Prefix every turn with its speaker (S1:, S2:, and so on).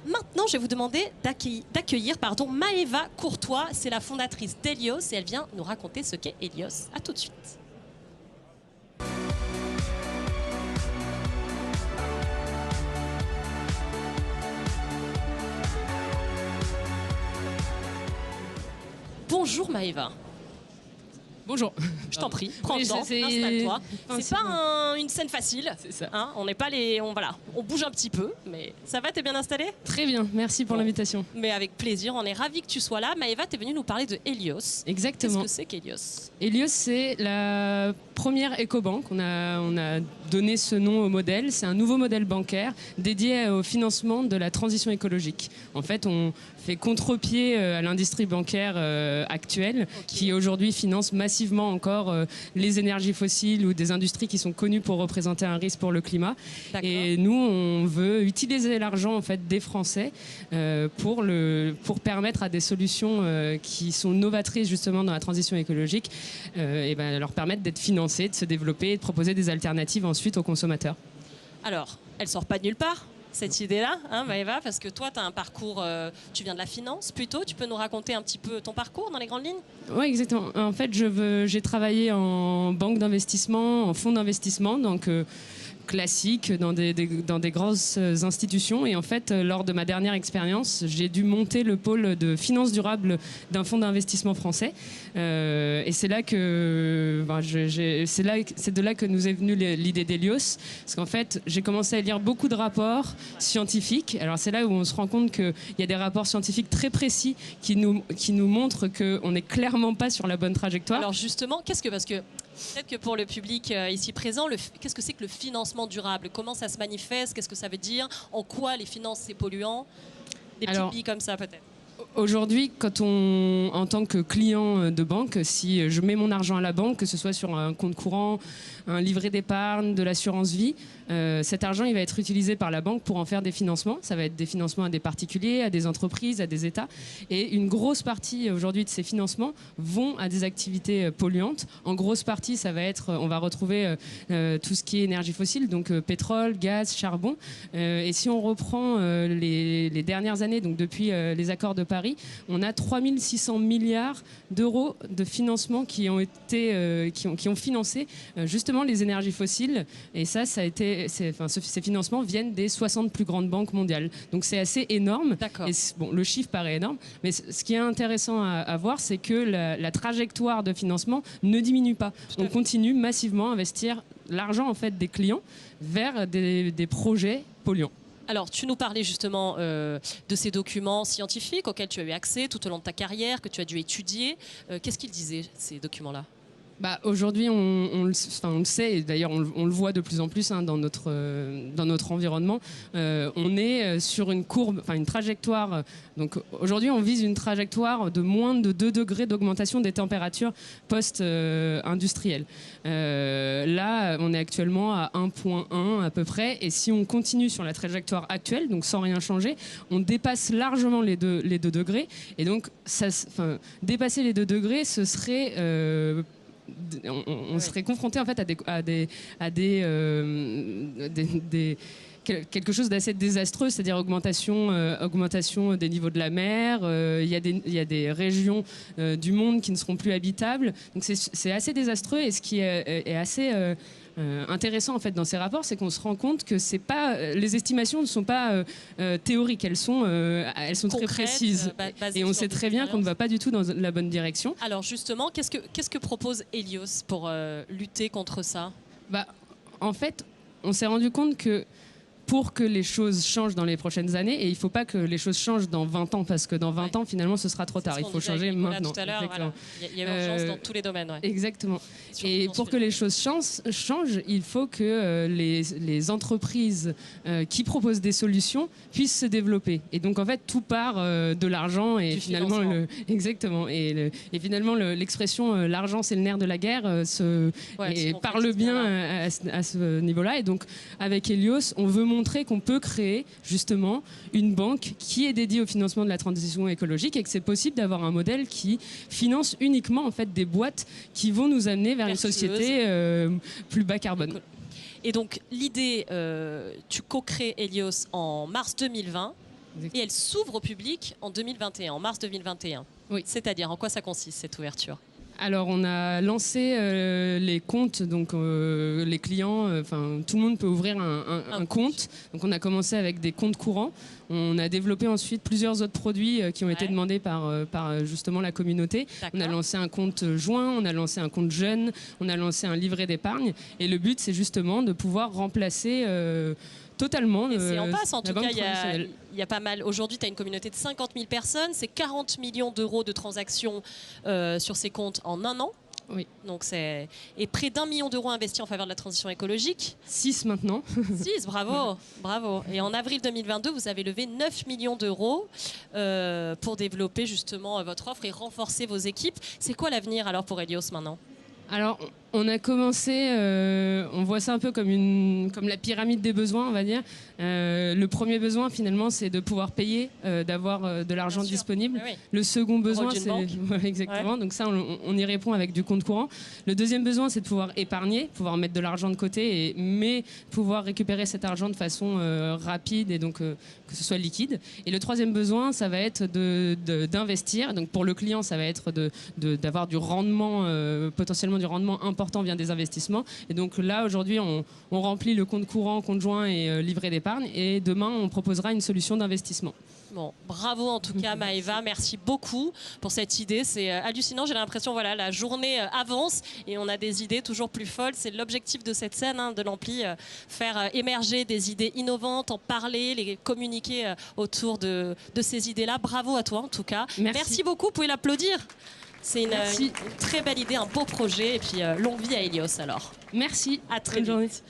S1: Maintenant, je vais vous demander d'accueillir Maëva Courtois. C'est la fondatrice d'Helios et elle vient nous raconter ce qu'est Helios. À tout de suite. Bonjour Maëva.
S2: Bonjour.
S1: Je t'en prie, prends le temps, installe-toi. C'est pas une scène facile.
S2: C'est ça.
S1: Hein, on n'est pas on bouge un petit peu, mais ça va, t'es bien installé?
S2: Très bien, merci pour l'invitation.
S1: Mais avec plaisir, on est ravis que tu sois là. Maëva, t'es venue nous parler de Helios.
S2: Exactement.
S1: Qu'est-ce que c'est qu'Helios?
S2: Helios, c'est la première écobanque. On a donné ce nom au modèle. C'est un nouveau modèle bancaire dédié au financement de la transition écologique. En fait, on fait contre-pied à l'industrie bancaire actuelle, qui aujourd'hui finance massivement encore les énergies fossiles ou des industries qui sont connues pour représenter un risque pour le climat. Et nous, on veut utiliser l'argent en fait des Français pour permettre à des solutions qui sont novatrices justement dans la transition écologique, leur permettre d'être financées, de se développer et de proposer des alternatives ensuite aux consommateurs.
S1: Alors, elle sort pas de nulle part cette idée-là, hein, Maëva, parce que toi, tu as un parcours, tu viens de la finance plutôt, tu peux nous raconter un petit peu ton parcours dans les grandes lignes?
S2: Oui, exactement. En fait, j'ai travaillé en banque d'investissement, en fonds d'investissement, donc classique dans des grosses institutions. Et en fait, lors de ma dernière expérience, j'ai dû monter le pôle de finance durable d'un fonds d'investissement français. Et c'est là que c'est de là que nous est venue l'idée d'Helios. Parce qu'en fait, j'ai commencé à lire beaucoup de rapports scientifiques. Alors c'est là où on se rend compte qu'il y a des rapports scientifiques très précis qui nous montrent qu'on n'est clairement pas sur la bonne trajectoire.
S1: Alors justement, parce que peut-être que pour le public ici présent, qu'est-ce que c'est que le financement durable? Comment ça se manifeste? Qu'est-ce que ça veut dire? En quoi les finances, c'est polluant? Des petites billes comme ça, peut-être.
S2: Aujourd'hui, en tant que client de banque, si je mets mon argent à la banque, que ce soit sur un compte courant, un livret d'épargne, de l'assurance vie, cet argent il va être utilisé par la banque pour en faire des financements. Ça va être des financements à des particuliers, à des entreprises, à des États. Et une grosse partie aujourd'hui de ces financements vont à des activités polluantes. En grosse partie, ça va être, on va retrouver tout ce qui est énergie fossile, donc pétrole, gaz, charbon. Et si on reprend les dernières années, donc depuis les accords de Paris, on a 3600 milliards d'euros de financement qui ont financé justement les énergies fossiles. Et ça a été, ces financements viennent des 60 plus grandes banques mondiales. Donc c'est assez énorme. Et le chiffre paraît énorme, mais ce qui est intéressant à voir, c'est que la trajectoire de financement ne diminue pas. On continue massivement à investir l'argent en fait des clients vers des projets polluants.
S1: Alors, tu nous parlais justement de ces documents scientifiques auxquels tu as eu accès tout au long de ta carrière, que tu as dû étudier. Qu'est-ce qu'ils disaient, ces documents-là?
S2: Aujourd'hui, on le sait, et d'ailleurs on le voit de plus en plus dans notre environnement. On est sur une courbe, une trajectoire. Donc aujourd'hui, on vise une trajectoire de moins de 2 degrés d'augmentation des températures post-industrielles. Là, on est actuellement à 1,1 à peu près. Et si on continue sur la trajectoire actuelle, donc sans rien changer, on dépasse largement les 2 degrés. Et donc, dépasser les 2 degrés, ce serait... on serait confronté en fait quelque chose d'assez désastreux, c'est-à-dire augmentation des niveaux de la mer. Il y a des régions du monde qui ne seront plus habitables. Donc c'est assez désastreux. Et ce qui est assez intéressant en fait dans ces rapports, c'est qu'on se rend compte que les estimations ne sont pas théoriques, elles sont très précises. Et on sait très bien qu'on ne va pas du tout dans la bonne direction.
S1: Alors justement, qu'est-ce que propose Helios pour lutter contre ça?
S2: En fait, on s'est rendu compte que pour que les choses changent dans les prochaines années, et il ne faut pas que les choses changent dans 20 ans, parce que dans 20 ans, finalement, ce sera trop tard. Il faut changer maintenant.
S1: Tout à l'heure, voilà. Il y a urgence dans tous les domaines. Ouais.
S2: Exactement. Et pour que les choses changent, il faut que les entreprises qui proposent des solutions puissent se développer. Et donc, en fait, tout part de l'argent et finalement, exactement. Et finalement, l'expression l'argent, c'est le nerf de la guerre parle bien à ce niveau-là. Et donc, avec Helios, on veut montrer qu'on peut créer justement une banque qui est dédiée au financement de la transition écologique et que c'est possible d'avoir un modèle qui finance uniquement en fait des boîtes qui vont nous amener vers une société plus bas carbone.
S1: Et donc l'idée, tu co-crées Helios en mars 2020. Et elle s'ouvre au public en 2021, en mars 2021.
S2: Oui.
S1: C'est-à-dire, en quoi ça consiste cette ouverture?
S2: Alors, on a lancé les comptes, donc les clients, tout le monde peut ouvrir un compte. Donc, on a commencé avec des comptes courants. On a développé ensuite plusieurs autres produits qui ont été demandés par justement la communauté. On a lancé un compte joint, on a lancé un compte jeune, on a lancé un livret d'épargne. Et le but, c'est justement de pouvoir remplacer totalement.
S1: Et c'est en passe, en tout cas, il y a pas mal. Aujourd'hui, tu as une communauté de 50 000 personnes, c'est 40 millions d'euros de transactions sur ces comptes en un an.
S2: Oui.
S1: Donc et près d'1 million d'euros investis en faveur de la transition écologique.
S2: 6 maintenant.
S1: 6, bravo, bravo. Et en avril 2022, vous avez levé 9 millions d'euros pour développer justement votre offre et renforcer vos équipes. C'est quoi l'avenir alors pour Helios maintenant?
S2: Alors, on a commencé, on voit ça un peu comme la pyramide des besoins, on va dire. Le premier besoin, finalement, c'est de pouvoir payer, d'avoir de l'argent disponible. Oui. Le second besoin, c'est... exactement, donc ça, on y répond avec du compte courant. Le deuxième besoin, c'est de pouvoir épargner, pouvoir mettre de l'argent de côté, mais pouvoir récupérer cet argent de façon rapide et donc que ce soit liquide. Et le troisième besoin, ça va être d'investir. Donc pour le client, ça va être d'avoir du rendement, potentiellement du rendement important via des investissements. Et donc là, aujourd'hui, on remplit le compte courant, compte joint et livret d'épargne. Et demain, on proposera une solution d'investissement.
S1: Bon, bravo en tout cas Maëva, merci beaucoup pour cette idée, c'est hallucinant, j'ai l'impression voilà, la journée avance et on a des idées toujours plus folles, c'est l'objectif de cette scène de l'Ampli, faire émerger des idées innovantes, en parler, les communiquer autour de ces idées-là. Bravo à toi en tout cas, merci beaucoup, vous pouvez l'applaudir. C'est une très belle idée, un beau projet et puis longue vie à Helios alors.
S2: Merci,
S1: à très vite.